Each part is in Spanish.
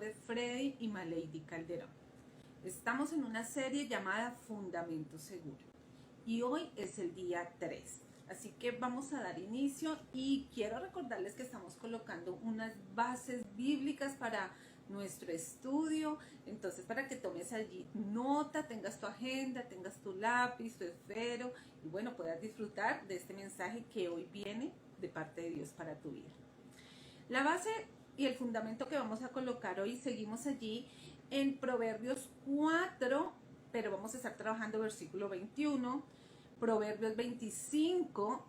profe Freddy y Malady Calderón. Estamos en una serie llamada Fundamento Seguro y hoy es el día 3. Así que vamos a dar inicio y quiero recordarles que estamos colocando unas bases bíblicas para nuestro estudio. Entonces, para que tomes allí nota, tengas tu agenda, tengas tu lápiz, tu esfero y bueno, puedas disfrutar de este mensaje que hoy viene de parte de Dios para tu vida. La base y el fundamento que vamos a colocar hoy, seguimos allí en Proverbios 4, pero vamos a estar trabajando versículo 21, Proverbios 25,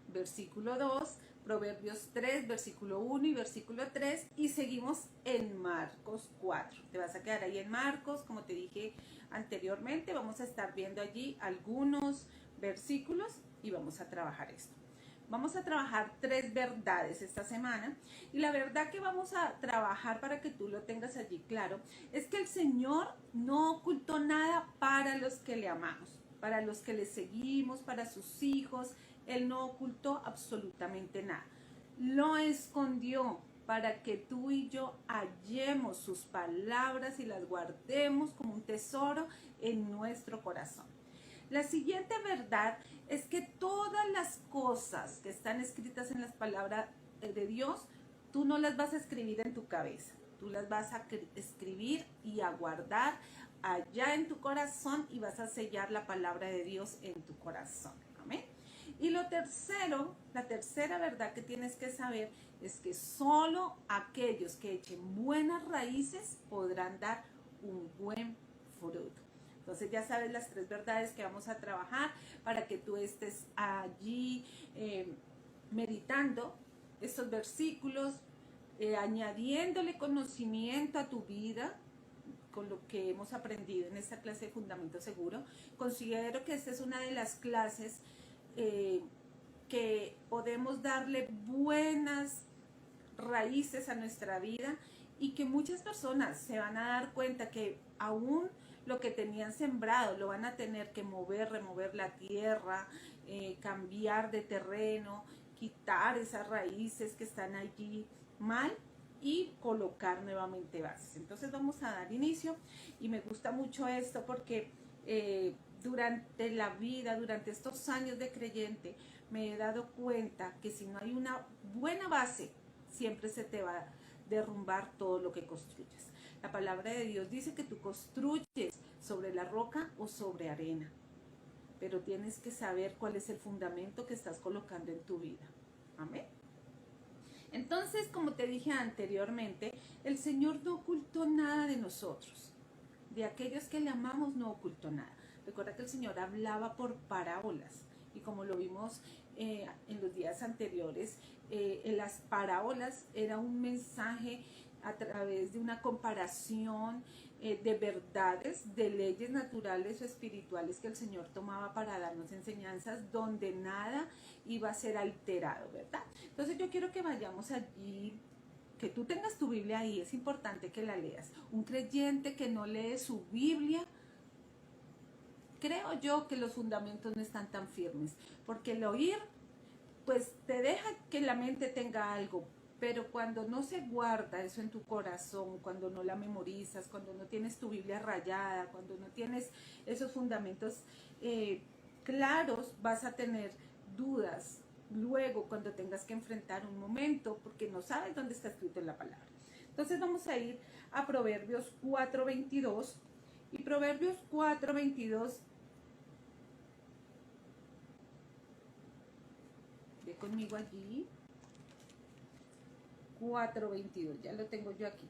versículo 2, Proverbios 3, versículo 1 y versículo 3, y seguimos en Marcos 4. Te vas a quedar ahí en Marcos, como te dije anteriormente, vamos a estar viendo allí algunos versículos y vamos a trabajar esto. Vamos a trabajar 3 verdades esta semana y la verdad que vamos a trabajar para que tú lo tengas allí claro es que el Señor no ocultó nada para los que le amamos, para los que le seguimos, para sus hijos. Él no ocultó absolutamente nada. Lo escondió para que tú y yo hallemos sus palabras y las guardemos como un tesoro en nuestro corazón. La siguiente verdad es que todas las cosas que están escritas en las palabras de Dios, tú no las vas a escribir en tu cabeza, tú las vas a escribir y a guardar allá en tu corazón y vas a sellar la palabra de Dios en tu corazón. Amén. Y lo tercero, la tercera verdad que tienes que saber es que solo aquellos que echen buenas raíces podrán dar un buen fruto. Entonces ya sabes las 3 verdades que vamos a trabajar para que tú estés allí meditando estos versículos, añadiéndole conocimiento a tu vida con lo que hemos aprendido en esta clase de Fundamento Seguro. Considero que esta es una de las clases que podemos darle buenas raíces a nuestra vida y que muchas personas se van a dar cuenta que aún lo que tenían sembrado lo van a tener que mover, remover la tierra, cambiar de terreno, quitar esas raíces que están allí mal y colocar nuevamente bases. Entonces vamos a dar inicio y me gusta mucho esto porque durante la vida, durante estos años de creyente, me he dado cuenta que si no hay una buena base, siempre se te va a derrumbar todo lo que construyes. La palabra de Dios dice que tú construyes sobre la roca o sobre arena, pero tienes que saber cuál es el fundamento que estás colocando en tu vida. Amén. Entonces, como te dije anteriormente, el Señor no ocultó nada de nosotros. De aquellos que le amamos no ocultó nada. Recuerda que el Señor hablaba por parábolas y como lo vimos en los días anteriores, en las parábolas era un mensaje a través de una comparación de verdades, de leyes naturales o espirituales que el Señor tomaba para darnos enseñanzas donde nada iba a ser alterado, ¿verdad? Entonces yo quiero que vayamos allí, que tú tengas tu Biblia ahí, es importante que la leas. Un creyente que no lee su Biblia, creo yo que los fundamentos no están tan firmes, porque el oír, pues te deja que la mente tenga algo, pero cuando no se guarda eso en tu corazón, cuando no la memorizas, cuando no tienes tu Biblia rayada, cuando no tienes esos fundamentos claros, vas a tener dudas luego cuando tengas que enfrentar un momento, porque no sabes dónde está escrito en la palabra. Entonces vamos a ir a Proverbios 4:22, y Proverbios 4:22, ve conmigo allí, 4:22, ya lo tengo yo aquí.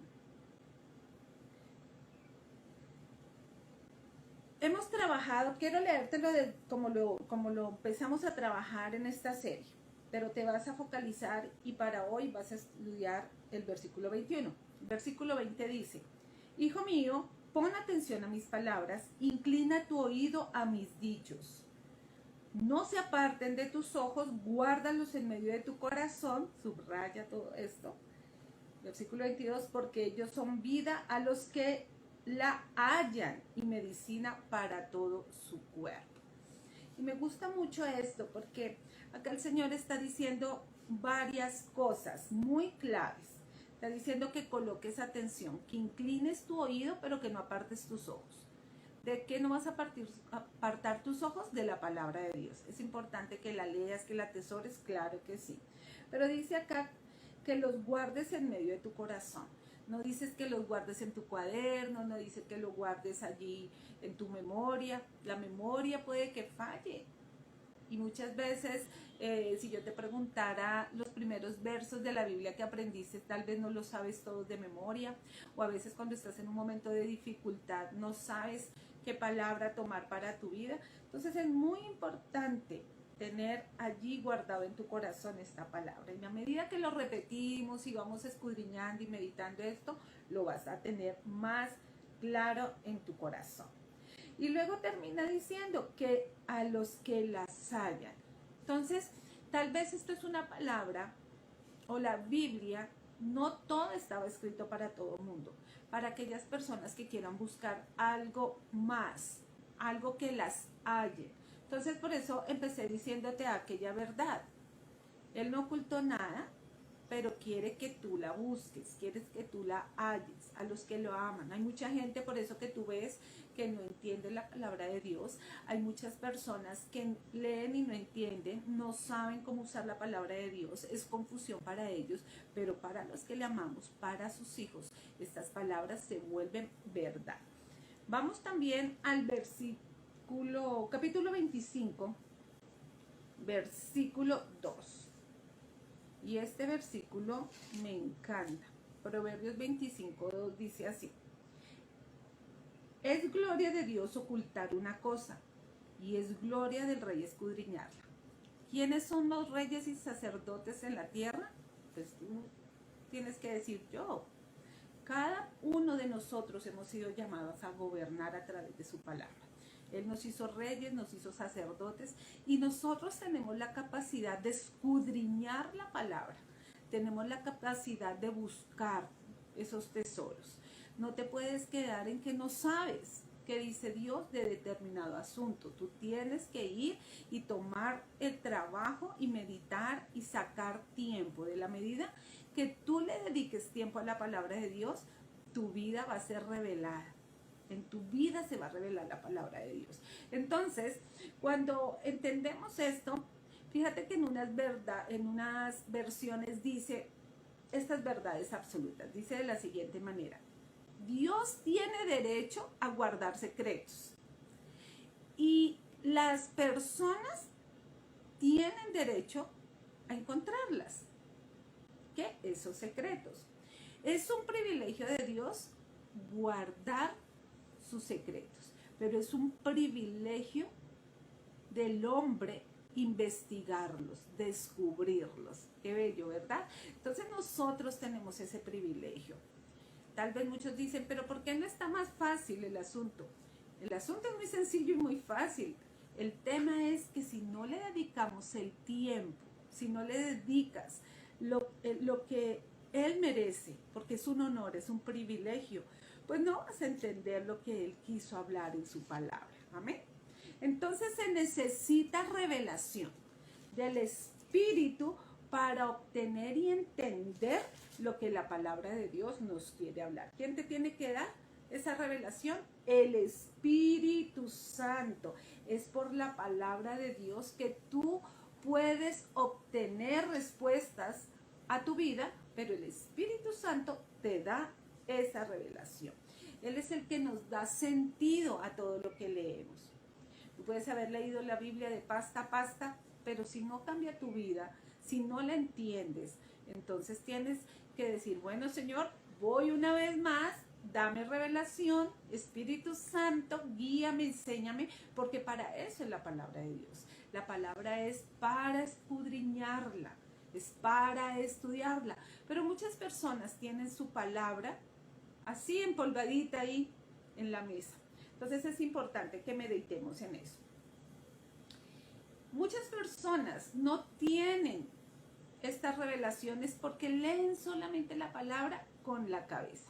Hemos trabajado, quiero leértelo como lo empezamos a trabajar en esta serie, pero te vas a focalizar y para hoy vas a estudiar el versículo 21. El versículo 20 dice: Hijo mío, pon atención a mis palabras, inclina tu oído a mis dichos. No se aparten de tus ojos, guárdalos en medio de tu corazón, subraya todo esto. Versículo 22, porque ellos son vida a los que la hallan y medicina para todo su cuerpo. Y me gusta mucho esto porque acá el Señor está diciendo varias cosas muy claves. Está diciendo que coloques atención, que inclines tu oído, pero que no apartes tus ojos. ¿De qué no vas a apartar tus ojos? De la palabra de Dios. Es importante que la leas, que la atesores, claro que sí. Pero dice acá que los guardes en medio de tu corazón. No dices que los guardes en tu cuaderno, no dice que lo guardes allí en tu memoria. La memoria puede que falle. Y muchas veces, si yo te preguntara los primeros versos de la Biblia que aprendiste, tal vez no los sabes todos de memoria. O a veces cuando estás en un momento de dificultad, no sabes qué palabra tomar para tu vida. Entonces es muy importante tener allí guardado en tu corazón esta palabra. Y a medida que lo repetimos y vamos escudriñando y meditando esto, lo vas a tener más claro en tu corazón. Y luego termina diciendo que a los que las hallan. Entonces, tal vez esto es una palabra o la Biblia, no todo estaba escrito para todo el mundo. Para aquellas personas que quieran buscar algo más, algo que las halle. Entonces, por eso empecé diciéndote aquella verdad. Él no ocultó nada, pero quiere que tú la busques, quieres que tú la halles, a los que lo aman. Hay mucha gente, por eso que tú ves que no entiende la palabra de Dios. Hay muchas personas que leen y no entienden, no saben cómo usar la palabra de Dios. Es confusión para ellos, pero para los que le amamos, para sus hijos, estas palabras se vuelven verdad. Vamos también al capítulo 25, versículo 2. Y este versículo me encanta. Proverbios 25:2 dice así: es gloria de Dios ocultar una cosa, y es gloria del rey escudriñarla. ¿Quiénes son los reyes y sacerdotes en la tierra? Pues tú tienes que decir yo. Cada uno de nosotros hemos sido llamados a gobernar a través de su palabra. Él nos hizo reyes, nos hizo sacerdotes, y nosotros tenemos la capacidad de escudriñar la palabra. Tenemos la capacidad de buscar esos tesoros. No te puedes quedar en que no sabes qué dice Dios de determinado asunto. Tú tienes que ir y tomar el trabajo y meditar y sacar tiempo. De la medida que tú le dediques tiempo a la palabra de Dios, tu vida va a ser revelada. En tu vida se va a revelar la palabra de Dios. Entonces, cuando entendemos esto, fíjate que en unas versiones dice estas verdades absolutas. Dice de la siguiente manera: Dios tiene derecho a guardar secretos, y las personas tienen derecho a encontrarlas. ¿Qué? Esos secretos. Es un privilegio de Dios guardar sus secretos, pero es un privilegio del hombre investigarlos, descubrirlos. Qué bello, ¿verdad? Entonces nosotros tenemos ese privilegio. Tal vez muchos dicen, pero ¿por qué no está más fácil el asunto? El asunto es muy sencillo y muy fácil. El tema es que si no le dedicamos el tiempo, si no le dedicas lo que Él merece, porque es un honor, es un privilegio, pues no vas a entender lo que Él quiso hablar en su palabra. Amén. Entonces se necesita revelación del Espíritu para obtener y entender lo que la palabra de Dios nos quiere hablar. ¿Quién te tiene que dar esa revelación? El Espíritu Santo. Es por la palabra de Dios que tú puedes obtener respuestas a tu vida, pero el Espíritu Santo te da esa revelación. Él es el que nos da sentido a todo lo que leemos. Tú puedes haber leído la Biblia de pasta a pasta, pero si no cambia tu vida, si no la entiendes, entonces tienes que decir, bueno, Señor, voy una vez más, dame revelación, Espíritu Santo, guíame, enséñame, porque para eso es la palabra de Dios. La palabra es para escudriñarla, es para estudiarla, pero muchas personas tienen su palabra así empolvadita ahí en la mesa. Entonces es importante que meditemos en eso. Muchas personas no tienen estas revelaciones porque leen solamente la palabra con la cabeza,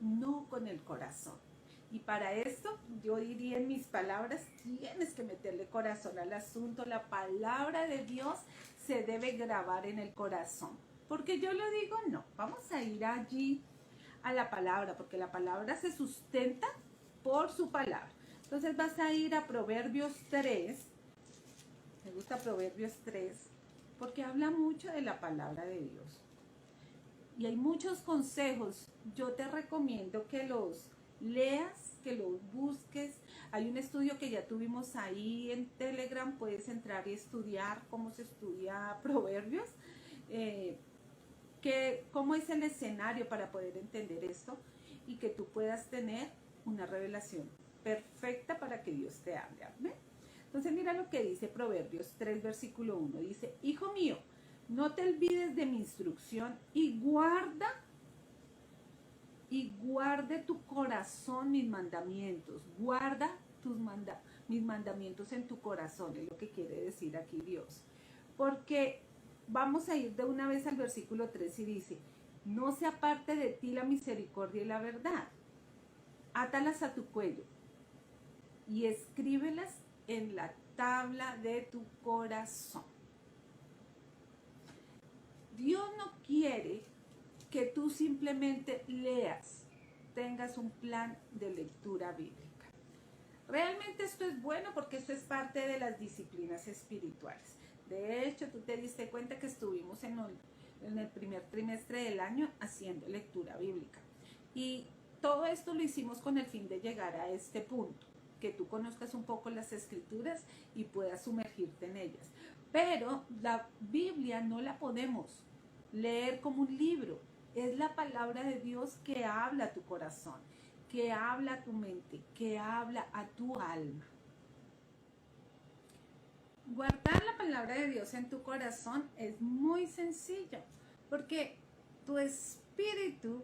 no con el corazón. Y para esto, yo diría en mis palabras, tienes que meterle corazón al asunto. La palabra de Dios se debe grabar en el corazón. porque yo lo digo, no. Vamos a ir allí a la palabra, porque la palabra se sustenta por su palabra. Entonces vas a ir a Proverbios 3. Me gusta Proverbios 3 porque habla mucho de la palabra de Dios. Y hay muchos consejos. Yo te recomiendo que los leas, que los busques. Hay un estudio que ya tuvimos ahí en Telegram. Puedes entrar y estudiar cómo se estudia Proverbios. Cómo es el escenario para poder entender esto y que tú puedas tener una revelación perfecta para que Dios te hable. ¿Ve? Entonces mira lo que dice Proverbios 3, versículo 1. Dice, hijo mío, no te olvides de mi instrucción y guarde tu corazón mis mandamientos. Guarda mis mandamientos en tu corazón, es lo que quiere decir aquí Dios. Porque vamos a ir de una vez al versículo 3 y dice, no se aparte de ti la misericordia y la verdad. Átalas a tu cuello y escríbelas en la tabla de tu corazón. Dios no quiere que tú simplemente leas, tengas un plan de lectura bíblica. Realmente esto es bueno porque esto es parte de las disciplinas espirituales. De hecho, tú te diste cuenta que estuvimos en el primer trimestre del año haciendo lectura bíblica. Y todo esto lo hicimos con el fin de llegar a este punto, que tú conozcas un poco las escrituras y puedas sumergirte en ellas. Pero la Biblia no la podemos leer como un libro. Es la palabra de Dios que habla a tu corazón, que habla a tu mente, que habla a tu alma. Guardar la palabra de Dios en tu corazón es muy sencillo, porque tu espíritu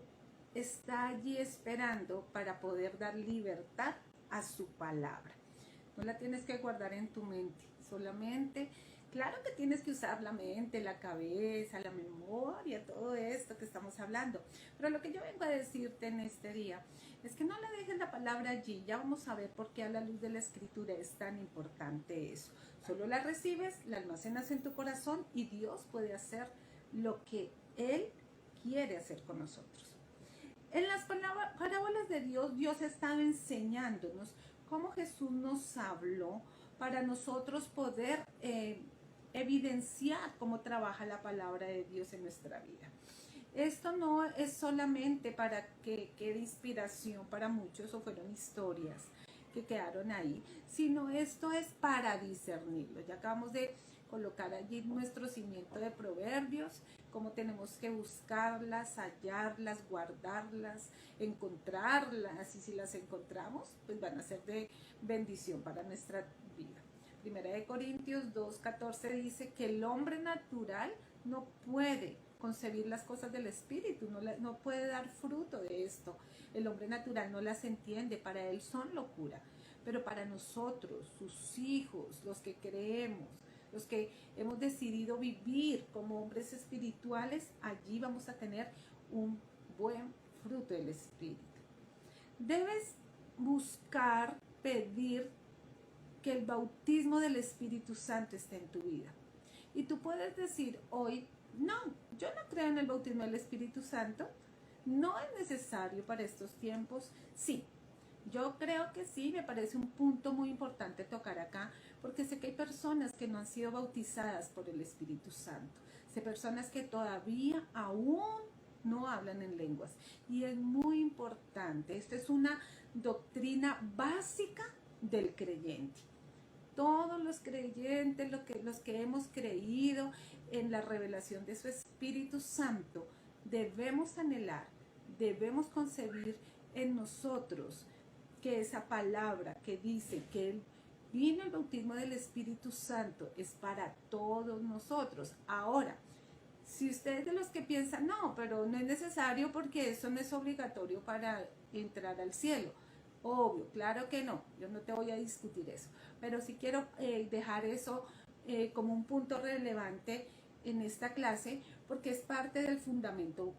está allí esperando para poder dar libertad a su palabra. No la tienes que guardar en tu mente, solamente, claro que tienes que usar la mente, la cabeza, la memoria, todo esto que estamos hablando. Pero lo que yo vengo a decirte en este día es que no le dejes la palabra allí. Ya vamos a ver por qué a la luz de la escritura es tan importante eso. Solo la recibes, la almacenas en tu corazón y Dios puede hacer lo que Él quiere hacer con nosotros. En las parábolas de Dios, Dios ha estado enseñándonos cómo Jesús nos habló para nosotros poder evidenciar cómo trabaja la palabra de Dios en nuestra vida. Esto no es solamente para que quede inspiración para muchos o fueron historias que quedaron ahí, sino esto es para discernirlo. Ya acabamos de colocar allí nuestro cimiento de proverbios, cómo tenemos que buscarlas, hallarlas, guardarlas, encontrarlas, y si las encontramos, pues van a ser de bendición para nuestra vida. Primera de Corintios 2:14 dice que el hombre natural no puede concebir las cosas del espíritu, no puede dar fruto de esto. El hombre natural no las entiende, para él son locura. Pero para nosotros, sus hijos, los que creemos, los que hemos decidido vivir como hombres espirituales, allí vamos a tener un buen fruto del espíritu. Debes buscar, pedir que el bautismo del Espíritu Santo esté en tu vida. Y tú puedes decir hoy, no, yo no creo en el bautismo del Espíritu Santo, no es necesario para estos tiempos. Sí, yo creo que sí, me parece un punto muy importante tocar acá, porque sé que hay personas que no han sido bautizadas por el Espíritu Santo, sé personas que todavía aún no hablan en lenguas, y es muy importante. Esta es una doctrina básica del creyente. Todos los creyentes, los que hemos creído en la revelación de su Espíritu Santo, debemos anhelar, debemos concebir en nosotros que esa palabra que dice que vino el bautismo del Espíritu Santo es para todos nosotros. Ahora, si usted es de los que piensan, no, pero no es necesario porque eso no es obligatorio para entrar al cielo. Obvio, claro que no, yo no te voy a discutir eso, pero sí quiero dejar eso como un punto relevante en esta clase, porque es parte del fundamento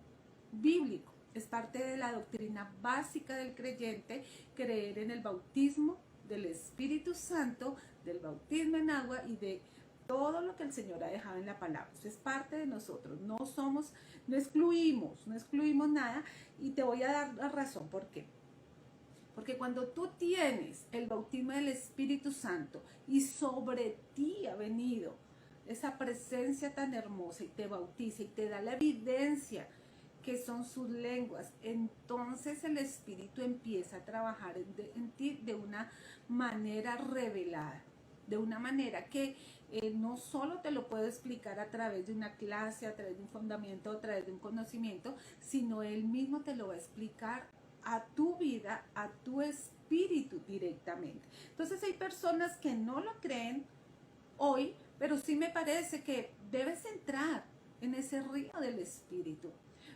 bíblico, es parte de la doctrina básica del creyente, creer en el bautismo del Espíritu Santo, del bautismo en agua y de todo lo que el Señor ha dejado en la palabra. Eso es parte de nosotros. No excluimos nada. Y te voy a dar la razón. ¿Por qué? Porque cuando tú tienes el bautismo del Espíritu Santo y sobre ti ha venido esa presencia tan hermosa y te bautiza y te da la evidencia que son sus lenguas, entonces el Espíritu empieza a trabajar en ti de una manera revelada, de una manera que no solo te lo puedo explicar a través de una clase, a través de un fundamento, a través de un conocimiento, sino Él mismo te lo va a explicar a tu vida, a tu espíritu directamente. Entonces hay personas que no lo creen hoy, pero sí me parece que debes entrar en ese río del Espíritu,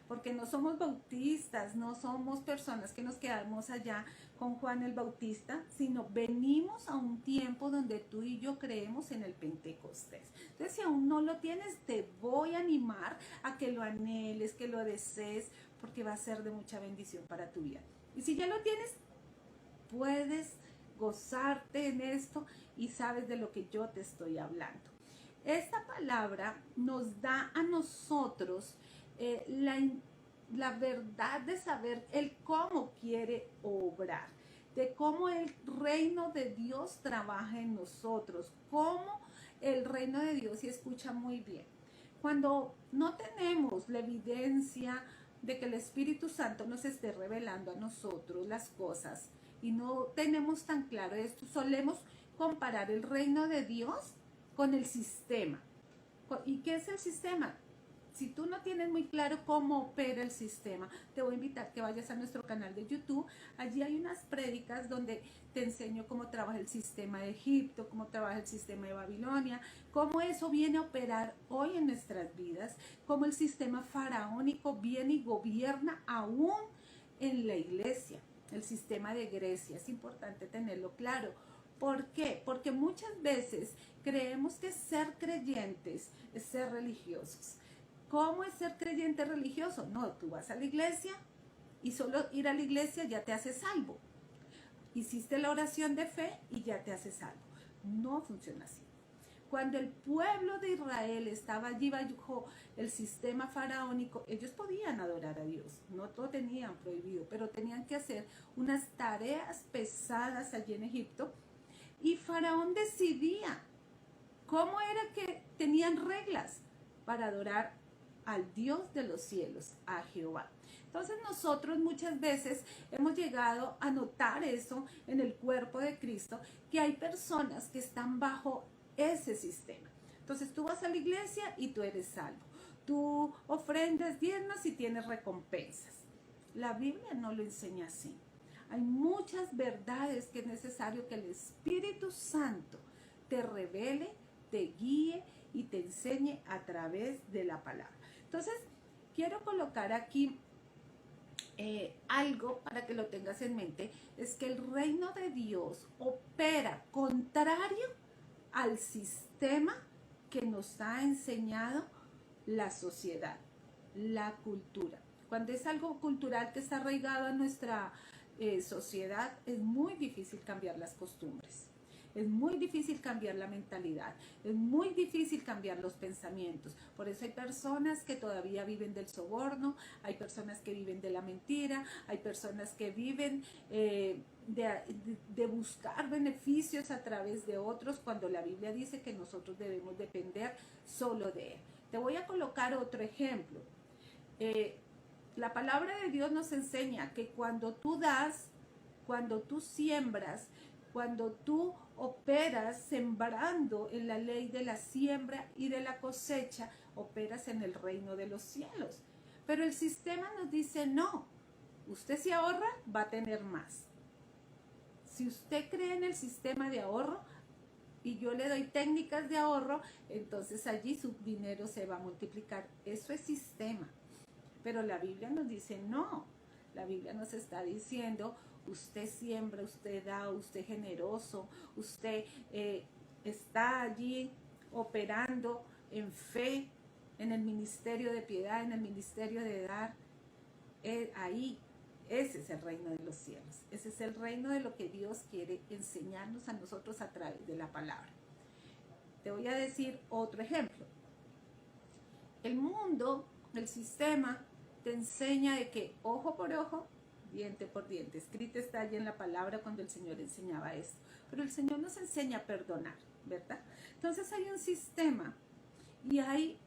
porque no somos bautistas, no somos personas que nos quedamos allá con Juan el Bautista, sino venimos a un tiempo donde tú y yo creemos en el Pentecostés. Entonces, si aún no lo tienes, te voy a animar a que lo anheles, que lo desees, porque va a ser de mucha bendición para tu vida. Y si ya lo tienes, puedes gozarte en esto y sabes de lo que yo te estoy hablando. Esta palabra nos da a nosotros la verdad de saber el cómo quiere obrar, de cómo el reino de Dios trabaja en nosotros, cómo el reino de Dios, y escucha muy bien, cuando no tenemos la evidencia de que el Espíritu Santo nos esté revelando a nosotros las cosas y no tenemos tan claro esto, solemos comparar el reino de Dios con el sistema. ¿Y qué es el sistema? Si tú no tienes muy claro cómo opera el sistema, te voy a invitar que vayas a nuestro canal de YouTube. Allí hay unas prédicas donde te enseño cómo trabaja el sistema de Egipto, cómo trabaja el sistema de Babilonia, cómo eso viene a operar hoy en nuestras vidas, cómo el sistema faraónico viene y gobierna aún en la iglesia, el sistema de Grecia. Es importante tenerlo claro. ¿Por qué? Porque muchas veces creemos que ser creyentes es ser religiosos. ¿Cómo es ser creyente religioso? No, tú vas a la iglesia y solo ir a la iglesia ya te hace salvo. Hiciste la oración de fe y ya te hace salvo. No funciona así. Cuando el pueblo de Israel estaba allí bajo el sistema faraónico, ellos podían adorar a Dios, no todo tenían prohibido, pero tenían que hacer unas tareas pesadas allí en Egipto y Faraón decidía cómo era que tenían reglas para adorar al Dios de los cielos, a Jehová. Entonces nosotros muchas veces hemos llegado a notar eso en el cuerpo de Cristo, que hay personas que están bajo ese sistema. Entonces tú vas a la iglesia y tú eres salvo. Tú ofrendas, diezmas y tienes recompensas. La Biblia no lo enseña así. Hay muchas verdades que es necesario que el Espíritu Santo te revele, te guíe y te enseñe a través de la palabra. Entonces, quiero colocar aquí algo para que lo tengas en mente, es que el reino de Dios opera contrario al sistema que nos ha enseñado la sociedad, la cultura. Cuando es algo cultural que está arraigado a nuestra sociedad, es muy difícil cambiar las costumbres. Es muy difícil cambiar la mentalidad, es muy difícil cambiar los pensamientos. Por eso hay personas que todavía viven del soborno, hay personas que viven de la mentira, hay personas que viven de buscar beneficios a través de otros, cuando la Biblia dice que nosotros debemos depender solo de Él. Te voy a colocar otro ejemplo. La palabra de Dios nos enseña que cuando tú das, cuando tú siembras, cuando tú operas sembrando en la ley de la siembra y de la cosecha, operas en el reino de los cielos. Pero el sistema nos dice no, usted si ahorra va a tener más. Si usted cree en el sistema de ahorro y yo le doy técnicas de ahorro, entonces allí su dinero se va a multiplicar. Eso es sistema. Pero la Biblia nos dice no. La Biblia nos está diciendo, usted siembra, usted da, usted es generoso, usted está allí operando en fe, en el ministerio de piedad, en el ministerio de dar. Ahí, ese es el reino de los cielos. Ese es el reino de lo que Dios quiere enseñarnos a nosotros a través de la palabra. Te voy a decir otro ejemplo. El mundo, el sistema, te enseña de que ojo por ojo, diente por diente. Escrito está allí en la palabra cuando el Señor enseñaba esto. Pero el Señor nos enseña a perdonar, ¿verdad? Entonces hay un sistema y hay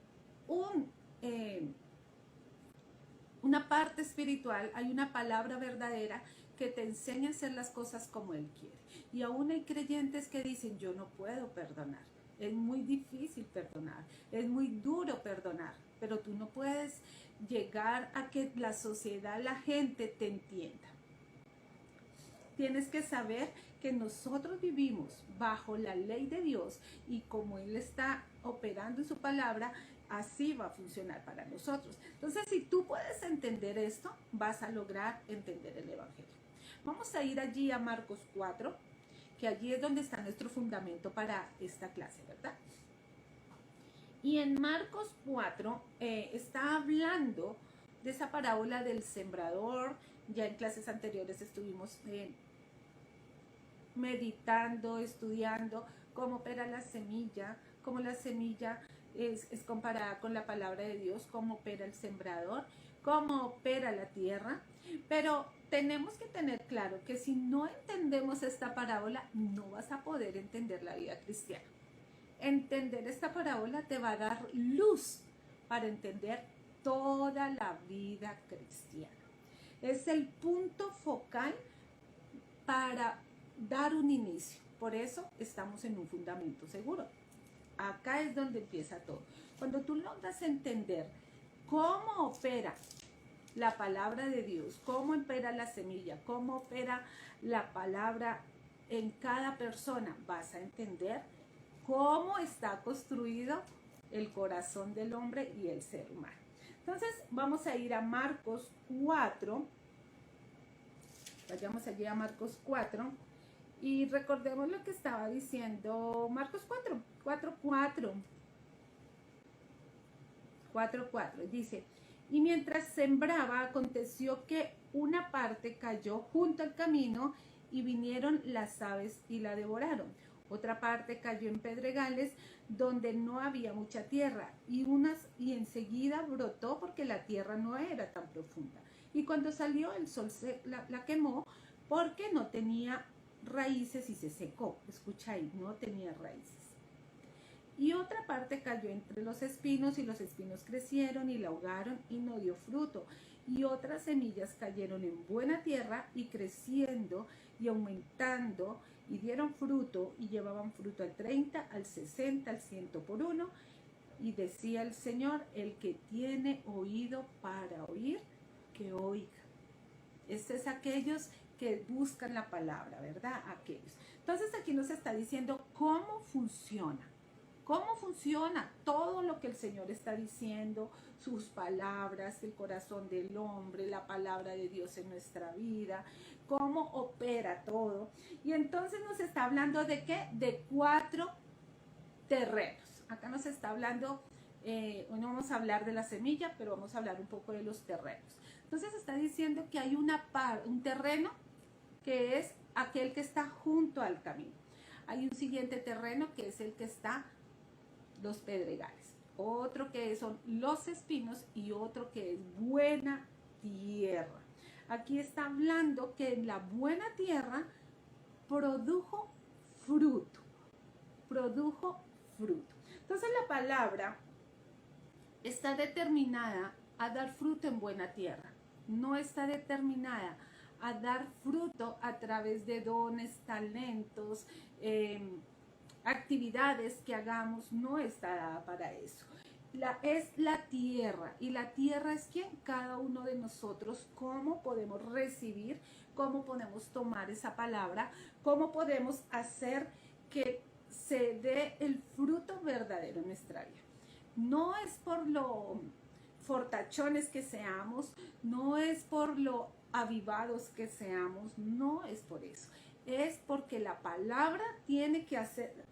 una parte espiritual, hay una palabra verdadera que te enseña a hacer las cosas como Él quiere. Y aún hay creyentes que dicen, yo no puedo perdonar. Es muy difícil perdonar, es muy duro perdonar, pero tú no puedes llegar a que la sociedad, la gente te entienda. Tienes que saber que nosotros vivimos bajo la ley de Dios y como Él está operando en su palabra, así va a funcionar para nosotros. Entonces, si tú puedes entender esto, vas a lograr entender el Evangelio. Vamos a ir allí a Marcos 4, que allí es donde está nuestro fundamento para esta clase, ¿verdad? Y en Marcos 4 está hablando de esa parábola del sembrador. Ya en clases anteriores estuvimos meditando, estudiando cómo opera la semilla, cómo la semilla es comparada con la palabra de Dios, cómo opera el sembrador, cómo opera la tierra. Pero tenemos que tener claro que si no entendemos esta parábola, no vas a poder entender la vida cristiana. Entender esta parábola te va a dar luz para entender toda la vida cristiana. Es el punto focal para dar un inicio. Por eso estamos en un fundamento seguro. Acá es donde empieza todo. Cuando tú logras entender cómo opera la palabra de Dios, cómo opera la semilla, cómo opera la palabra en cada persona, vas a entender cómo está construido el corazón del hombre y el ser humano. Entonces vamos a ir a Marcos 4. Vayamos allí a Marcos 4 y recordemos lo que estaba diciendo Marcos 4:4. Dice, y mientras sembraba, aconteció que una parte cayó junto al camino y vinieron las aves y la devoraron. Otra parte cayó en pedregales donde no había mucha tierra y enseguida brotó porque la tierra no era tan profunda. Y cuando salió el sol la quemó porque no tenía raíces y se secó. Escucha ahí, no tenía raíces. Y otra parte cayó entre los espinos y los espinos crecieron y la ahogaron y no dio fruto. Y otras semillas cayeron en buena tierra y creciendo y aumentando y dieron fruto y llevaban fruto al 30, al 60, al 100 por uno. Y decía el Señor, el que tiene oído para oír, que oiga. Estos es aquellos que buscan la palabra, ¿verdad? Aquellos. Entonces aquí nos está diciendo cómo funciona. ¿Cómo funciona todo lo que el Señor está diciendo? Sus palabras, el corazón del hombre, la palabra de Dios en nuestra vida, cómo opera todo. Y entonces nos está hablando de ¿qué? De 4 terrenos. Acá nos está hablando, hoy no vamos a hablar de la semilla, pero vamos a hablar un poco de los terrenos. Entonces está diciendo que hay un terreno que es aquel que está junto al camino. Hay un siguiente terreno que es el que está los pedregales, otro que son los espinos y otro que es buena tierra. Aquí está hablando que en la buena tierra produjo fruto. Entonces la palabra está determinada a dar fruto en buena tierra. No está determinada a dar fruto a través de dones, talentos, actividades que hagamos. No está dada para eso. Es la tierra. ¿Y la tierra es quién? Cada uno de nosotros. ¿Cómo podemos recibir? ¿Cómo podemos tomar esa palabra? ¿Cómo podemos hacer que se dé el fruto verdadero en nuestra vida? No es por lo fortachones que seamos, no es por lo avivados que seamos, no es por eso. Es porque la palabra tiene que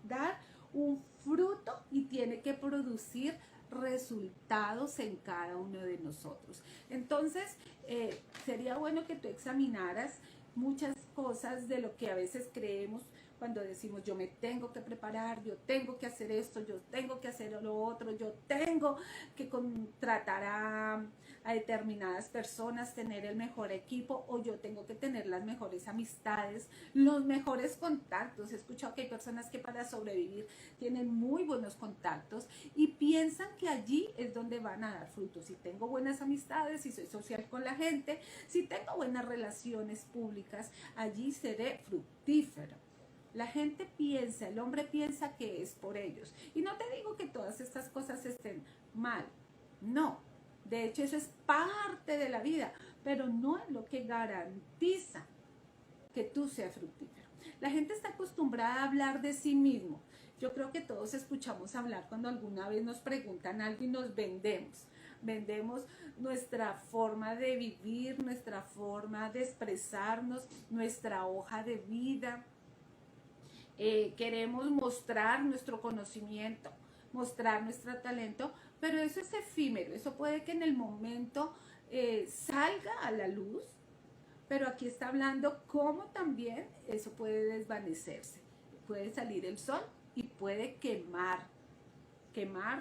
dar un fruto y tiene que producir resultados en cada uno de nosotros. Entonces, sería bueno que tú examinaras muchas cosas de lo que a veces creemos cuando decimos yo me tengo que preparar, yo tengo que hacer esto, yo tengo que hacer lo otro, yo tengo que contratar a determinadas personas, tener el mejor equipo, o yo tengo que tener las mejores amistades, los mejores contactos. He escuchado que hay personas que para sobrevivir tienen muy buenos contactos y piensan que allí es donde van a dar frutos. Si tengo buenas amistades, si soy social con la gente, si tengo buenas relaciones públicas, allí seré fructífero. La gente piensa, el hombre piensa que es por ellos. Y no te digo que todas estas cosas estén mal, no. De hecho, eso es parte de la vida, pero no es lo que garantiza que tú seas fructífero. La gente está acostumbrada a hablar de sí mismo. Yo creo que todos escuchamos hablar cuando alguna vez nos preguntan algo y nos vendemos. Vendemos nuestra forma de vivir, nuestra forma de expresarnos, nuestra hoja de vida. Queremos mostrar nuestro conocimiento, mostrar nuestro talento, pero eso es efímero, eso puede que en el momento salga a la luz, pero aquí está hablando cómo también eso puede desvanecerse, puede salir el sol y puede quemar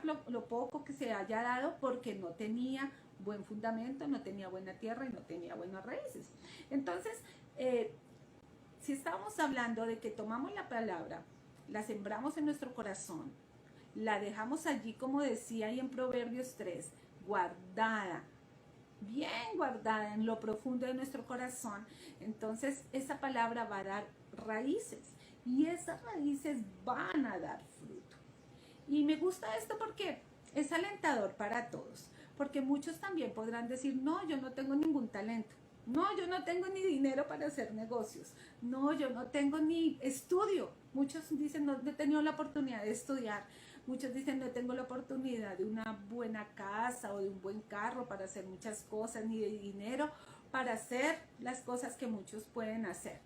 lo poco que se haya dado porque no tenía buen fundamento, no tenía buena tierra y no tenía buenas raíces. Entonces, si estamos hablando de que tomamos la palabra, la sembramos en nuestro corazón, la dejamos allí, como decía ahí en Proverbios 3, guardada, bien guardada en lo profundo de nuestro corazón, entonces esa palabra va a dar raíces y esas raíces van a dar fruto. Y me gusta esto porque es alentador para todos, porque muchos también podrán decir, no, yo no tengo ningún talento. No, yo no tengo ni dinero para hacer negocios. No, yo no tengo ni estudio. Muchos dicen, no he tenido la oportunidad de estudiar. Muchos dicen, no tengo la oportunidad de una buena casa o de un buen carro para hacer muchas cosas, ni de dinero para hacer las cosas que muchos pueden hacer.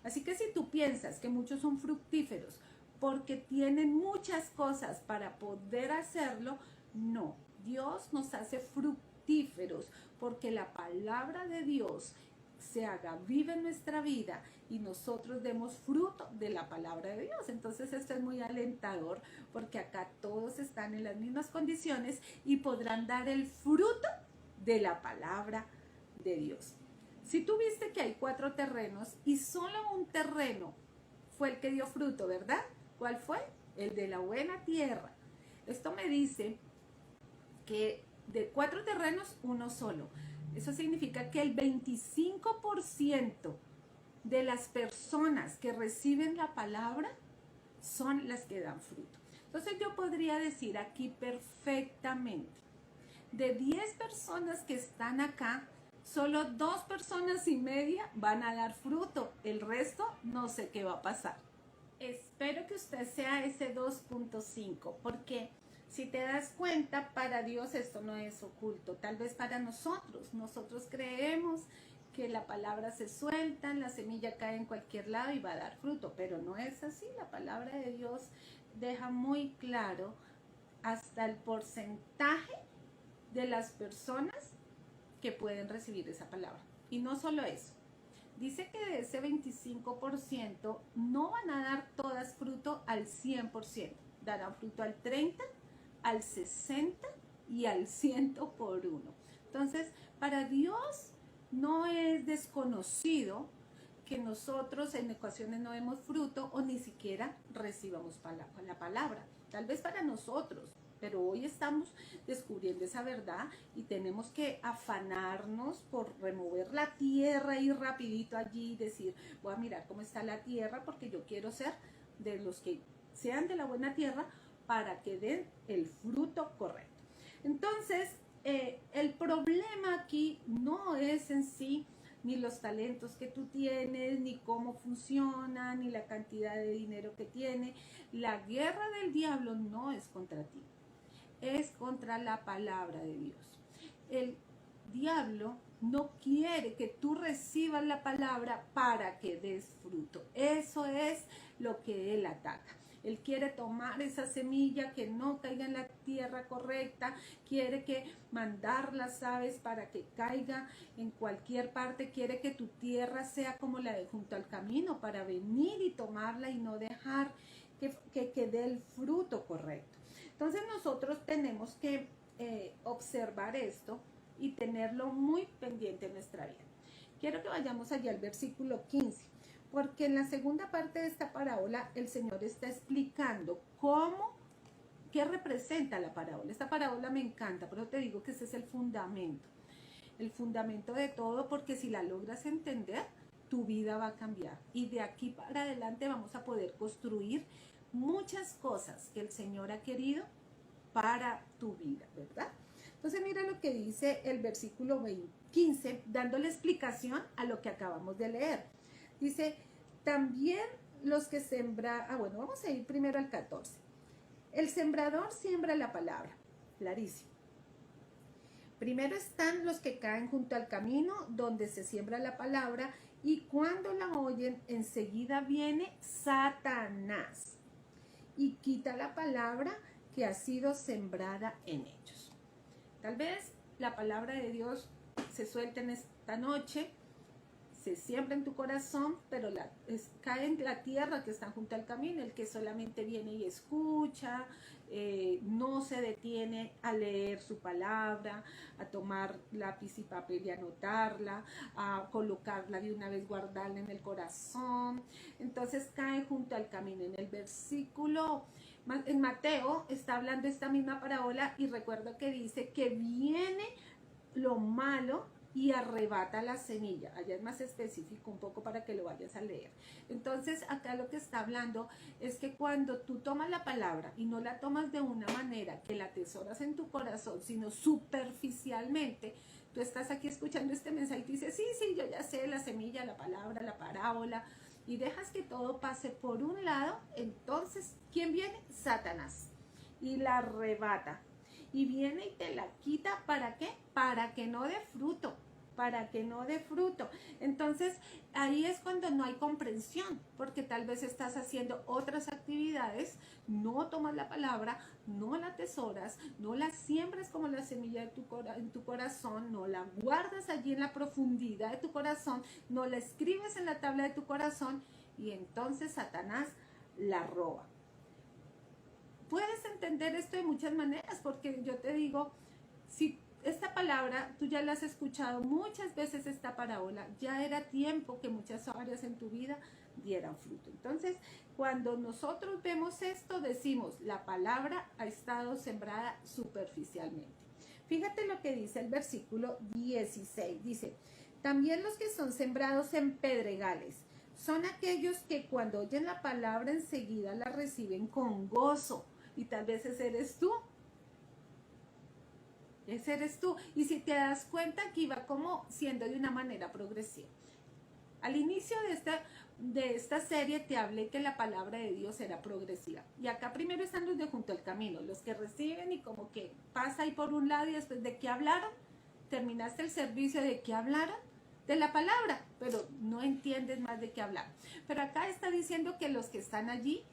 Así que si tú piensas que muchos son fructíferos porque tienen muchas cosas para poder hacerlo, no. Dios nos hace fructíferos porque la palabra de Dios se haga viva en nuestra vida y nosotros demos fruto de la palabra de Dios. Entonces esto es muy alentador porque acá todos están en las mismas condiciones y podrán dar el fruto de la palabra de Dios. Si tú viste que hay 4 terrenos y solo un terreno fue el que dio fruto, ¿verdad? ¿Cuál fue? El de la buena tierra. Esto me dice que de 4 terrenos, uno solo. Eso significa que el 25% de las personas que reciben la palabra son las que dan fruto. Entonces yo podría decir aquí perfectamente, de 10 personas que están acá, solo 2 personas y media van a dar fruto. El resto no sé qué va a pasar. Espero que usted sea ese 2.5, porque si te das cuenta, para Dios esto no es oculto. Tal vez para nosotros creemos que la palabra se suelta, la semilla cae en cualquier lado y va a dar fruto, pero no es así. La palabra de Dios deja muy claro hasta el porcentaje de las personas que pueden recibir esa palabra. Y no solo eso. Dice que de ese 25% no van a dar todas fruto al 100%. Darán fruto al 30%, al 60% y al 100 por uno. Entonces, para Dios no es desconocido que nosotros en ocasiones no demos fruto o ni siquiera recibamos la palabra. Tal vez para nosotros, pero hoy estamos descubriendo esa verdad y tenemos que afanarnos por remover la tierra y rapidito allí y decir, voy a mirar cómo está la tierra porque yo quiero ser de los que sean de la buena tierra para que den el fruto correcto. Entonces, el problema aquí no es en sí ni los talentos que tú tienes, ni cómo funciona, ni la cantidad de dinero que tiene. La guerra del diablo no es contra ti, es contra la palabra de Dios. El diablo no quiere que tú recibas la palabra para que des fruto. Eso es lo que él ataca. Él quiere tomar esa semilla que no caiga en la tierra correcta, quiere que mandar las aves para que caiga en cualquier parte, quiere que tu tierra sea como la de junto al camino para venir y tomarla y no dejar que dé el fruto correcto. Entonces nosotros tenemos que observar esto y tenerlo muy pendiente en nuestra vida. Quiero que vayamos allá al versículo 15, porque en la segunda parte de esta parábola el Señor está explicando qué representa la parábola. Esta parábola me encanta, pero te digo que ese es el fundamento de todo, porque si la logras entender, tu vida va a cambiar. Y de aquí para adelante vamos a poder construir muchas cosas que el Señor ha querido para tu vida, ¿verdad? Entonces mira lo que dice el versículo 15, dándole explicación a lo que acabamos de leer. Dice, también los que bueno, vamos a ir primero al 14. El sembrador siembra la palabra, clarísimo. Primero están los que caen junto al camino donde se siembra la palabra y cuando la oyen, enseguida viene Satanás y quita la palabra que ha sido sembrada en ellos. Tal vez la palabra de Dios se suelta en esta noche, se siembra en tu corazón, pero cae en la tierra que está junto al camino, el que solamente viene y escucha, no se detiene a leer su palabra, a tomar lápiz y papel y anotarla, a colocarla de una vez, guardarla en el corazón. Entonces cae junto al camino. En el versículo, en Mateo está hablando esta misma parábola y recuerdo que dice que viene lo malo y arrebata la semilla. Allá es más específico un poco para que lo vayas a leer. Entonces acá lo que está hablando es que cuando tú tomas la palabra y no la tomas de una manera que la atesoras en tu corazón, sino superficialmente, tú estás aquí escuchando este mensaje y dices, sí, yo ya sé la semilla, la palabra, la parábola, y dejas que todo pase por un lado. Entonces, ¿quién viene? Satanás, y la arrebata. Y viene y te la quita, ¿para qué? Para que no dé fruto, Entonces, ahí es cuando no hay comprensión, porque tal vez estás haciendo otras actividades, no tomas la palabra, no la atesoras, no la siembras como la semilla en tu corazón, no la guardas allí en la profundidad de tu corazón, no la escribes en la tabla de tu corazón, y entonces Satanás la roba. Puedes entender esto de muchas maneras, porque yo te digo, si esta palabra tú ya la has escuchado muchas veces, esta parábola, ya era tiempo que muchas áreas en tu vida dieran fruto. Entonces, cuando nosotros vemos esto, decimos, la palabra ha estado sembrada superficialmente. Fíjate lo que dice el versículo 16, dice, también los que son sembrados en pedregales son aquellos que cuando oyen la palabra enseguida la reciben con gozo. Y tal vez ese eres tú. Y si te das cuenta, aquí va como siendo de una manera progresiva. Al inicio de esta serie te hablé que la palabra de Dios era progresiva. Y acá primero están los de junto al camino, los que reciben y como que pasa ahí por un lado y después ¿de qué hablaron? Terminaste el servicio, ¿de qué hablaron? De la palabra, pero no entiendes más de qué hablaron. Pero acá está diciendo que los que están allí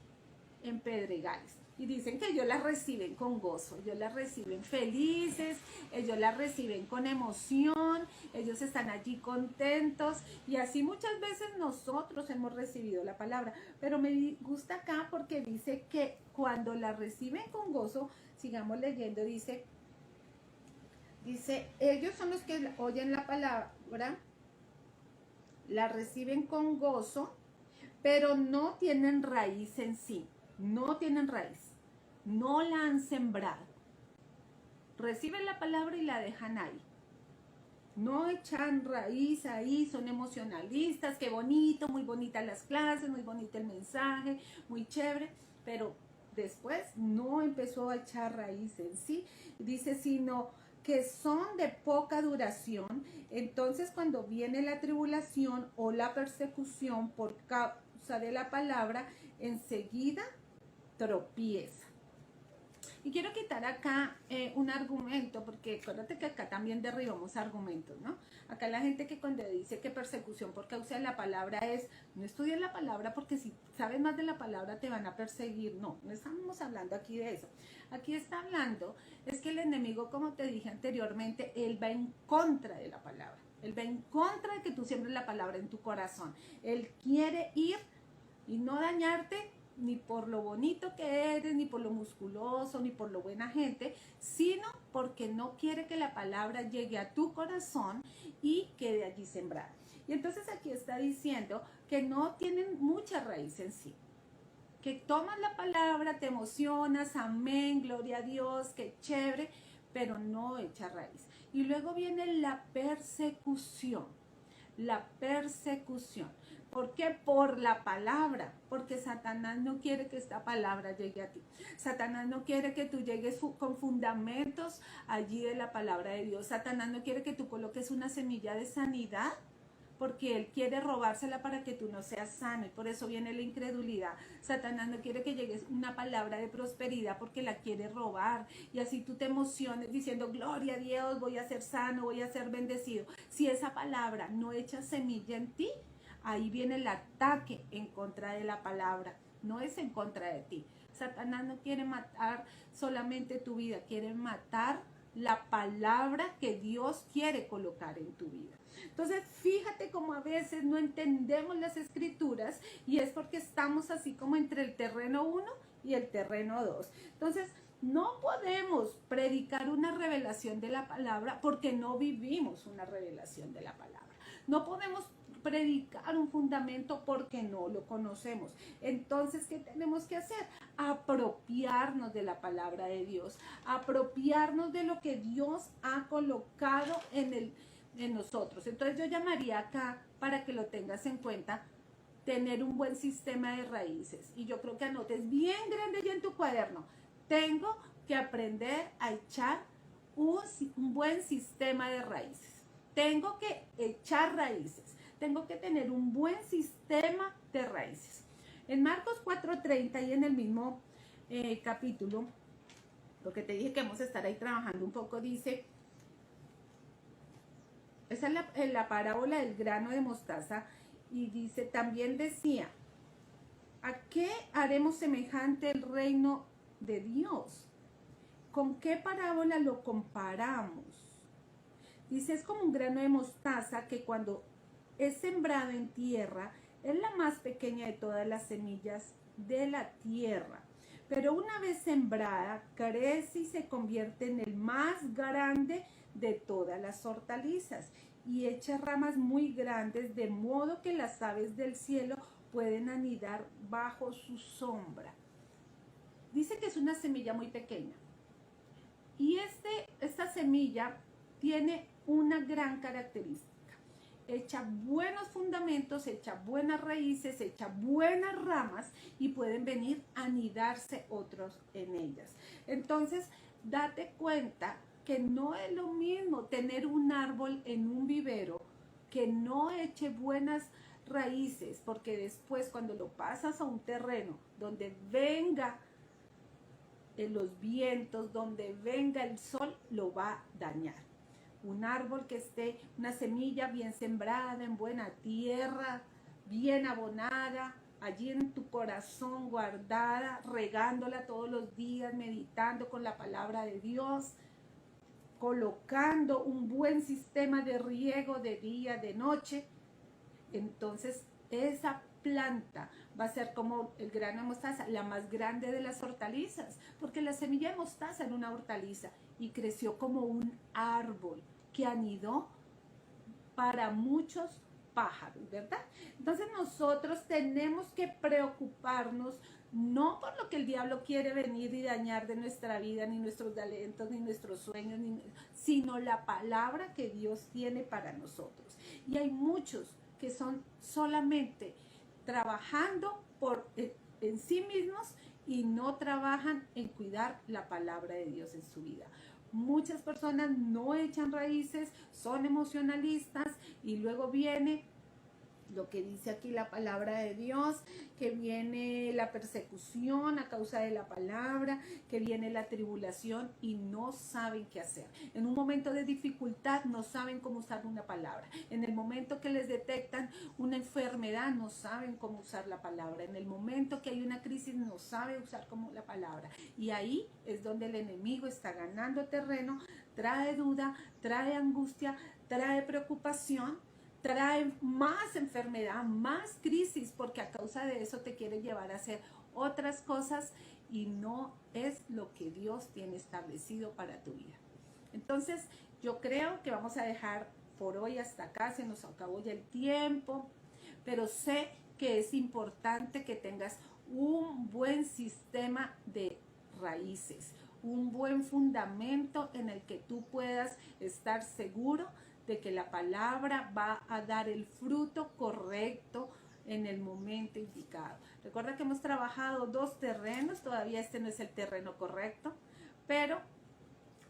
en pedregales. Y dicen que ellos las reciben con gozo, ellos las reciben felices, ellos las reciben con emoción, ellos están allí contentos. Y así muchas veces nosotros hemos recibido la palabra. Pero me gusta acá porque dice que cuando la reciben con gozo, sigamos leyendo, dice, ellos son los que oyen la palabra, la reciben con gozo, pero no tienen raíz en sí. No tienen raíz, no la han sembrado. Reciben la palabra y la dejan ahí. No echan raíz ahí, son emocionalistas, qué bonito, muy bonitas las clases, muy bonito el mensaje, muy chévere, pero después no empezó a echar raíz en sí. Dice, sino que son de poca duración. Entonces cuando viene la tribulación o la persecución por causa de la palabra, enseguida tropieza. Y quiero quitar acá un argumento, porque acuérdate que acá también derribamos argumentos, ¿no? Acá la gente que cuando dice que persecución por causa de la palabra es, no estudies la palabra porque si sabes más de la palabra te van a perseguir. No, no estamos hablando aquí de eso. Aquí está hablando, es que el enemigo, como te dije anteriormente, él va en contra de la palabra. Él va en contra de que tú siembres la palabra en tu corazón. Él quiere ir y no dañarte ni por lo bonito que eres, ni por lo musculoso, ni por lo buena gente, sino porque no quiere que la palabra llegue a tu corazón y quede allí sembrada. Y entonces aquí está diciendo que no tienen mucha raíz en sí. Que tomas la palabra, te emocionas, amén, gloria a Dios, qué chévere, pero no echa raíz. Y luego viene la persecución. La persecución. ¿Por qué? Por la palabra, porque Satanás no quiere que esta palabra llegue a ti. Satanás no quiere que tú llegues con fundamentos allí de la palabra de Dios. Satanás no quiere que tú coloques una semilla de sanidad, porque él quiere robársela para que tú no seas sano, y por eso viene la incredulidad. Satanás no quiere que llegues una palabra de prosperidad porque la quiere robar, y así tú te emociones diciendo, gloria a Dios, voy a ser sano, voy a ser bendecido. Si esa palabra no echa semilla en ti, ahí viene el ataque en contra de la palabra, no es en contra de ti. Satanás no quiere matar solamente tu vida, quiere matar la palabra que Dios quiere colocar en tu vida. Entonces, fíjate cómo a veces no entendemos las escrituras y es porque estamos así como entre el terreno 1 y el terreno 2. Entonces, no podemos predicar una revelación de la palabra porque no vivimos una revelación de la palabra. No podemos predicar un fundamento porque no lo conocemos. Entonces, ¿qué tenemos que hacer? Apropiarnos de la palabra de Dios, apropiarnos de lo que Dios ha colocado en nosotros. Entonces yo llamaría acá, para que lo tengas en cuenta, tener un buen sistema de raíces. Y yo creo que anotes bien grande ya en tu cuaderno. Tengo que aprender a echar un buen sistema de raíces. Tengo que echar raíces. Tengo que tener un buen sistema de raíces. En Marcos 4:30 y en el mismo capítulo, porque te dije que vamos a estar ahí trabajando un poco, dice, esa es la parábola del grano de mostaza, y dice, también decía, ¿a qué haremos semejante el reino de Dios? ¿Con qué parábola lo comparamos? Dice, es como un grano de mostaza que cuando es sembrado en tierra, es la más pequeña de todas las semillas de la tierra. Pero una vez sembrada, crece y se convierte en el más grande de todas las hortalizas y echa ramas muy grandes, de modo que las aves del cielo pueden anidar bajo su sombra. Dice que es una semilla muy pequeña. Y esta semilla tiene una gran característica. Echa buenos fundamentos, echa buenas raíces, echa buenas ramas y pueden venir a anidarse otros en ellas. Entonces, date cuenta que no es lo mismo tener un árbol en un vivero que no eche buenas raíces, porque después cuando lo pasas a un terreno donde venga los vientos, donde venga el sol, lo va a dañar. Un árbol que esté, una semilla bien sembrada, en buena tierra, bien abonada, allí en tu corazón guardada, regándola todos los días, meditando con la palabra de Dios, colocando un buen sistema de riego de día, de noche. Entonces esa planta va a ser como el grano de mostaza, la más grande de las hortalizas, porque la semilla de mostaza era una hortaliza y creció como un árbol que anidó para muchos pájaros, ¿verdad? Entonces nosotros tenemos que preocuparnos no por lo que el diablo quiere venir y dañar de nuestra vida, ni nuestros talentos, ni nuestros sueños, sino la palabra que Dios tiene para nosotros. Y hay muchos que son solamente trabajando en sí mismos y no trabajan en cuidar la palabra de Dios en su vida. Muchas personas no echan raíces, son emocionalistas y luego viene lo que dice aquí la palabra de Dios, que viene la persecución a causa de la palabra, que viene la tribulación y no saben qué hacer. En un momento de dificultad no saben cómo usar una palabra. En el momento que les detectan una enfermedad no saben cómo usar la palabra. En el momento que hay una crisis no saben usar como la palabra. Y ahí es donde el enemigo está ganando terreno, trae duda, trae angustia, trae preocupación, trae más enfermedad, más crisis, porque a causa de eso te quiere llevar a hacer otras cosas y no es lo que Dios tiene establecido para tu vida. Entonces, yo creo que vamos a dejar por hoy hasta acá, se nos acabó ya el tiempo, pero sé que es importante que tengas un buen sistema de raíces, un buen fundamento en el que tú puedas estar seguro de que la palabra va a dar el fruto correcto en el momento indicado. Recuerda que hemos trabajado 2 terrenos, todavía este no es el terreno correcto, pero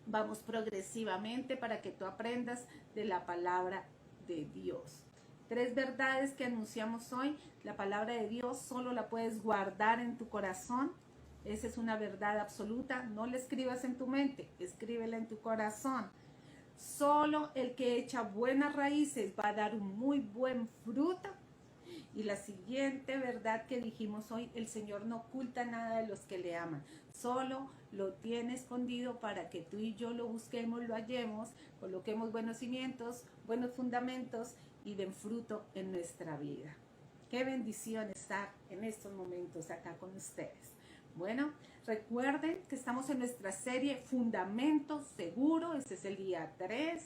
vamos progresivamente para que tú aprendas de la palabra de Dios. 3 verdades que anunciamos hoy. La palabra de Dios solo la puedes guardar en tu corazón. Esa es una verdad absoluta. No la escribas en tu mente, escríbela en tu corazón. Solo el que echa buenas raíces va a dar un muy buen fruto. Y la siguiente verdad que dijimos hoy, el Señor no oculta nada de los que le aman. Solo lo tiene escondido para que tú y yo lo busquemos, lo hallemos, coloquemos buenos cimientos, buenos fundamentos y den fruto en nuestra vida. Qué bendición estar en estos momentos acá con ustedes. Bueno, recuerden que estamos en nuestra serie Fundamento Seguro. Este es el día 3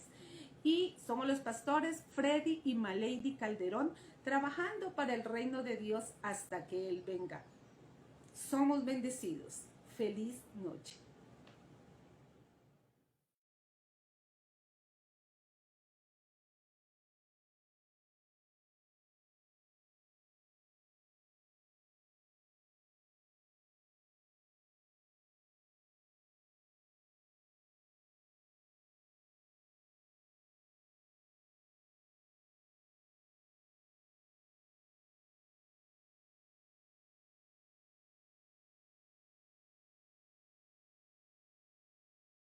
y somos los pastores Freddy y Malady Calderón, trabajando para el reino de Dios hasta que Él venga. Somos bendecidos. Feliz noche.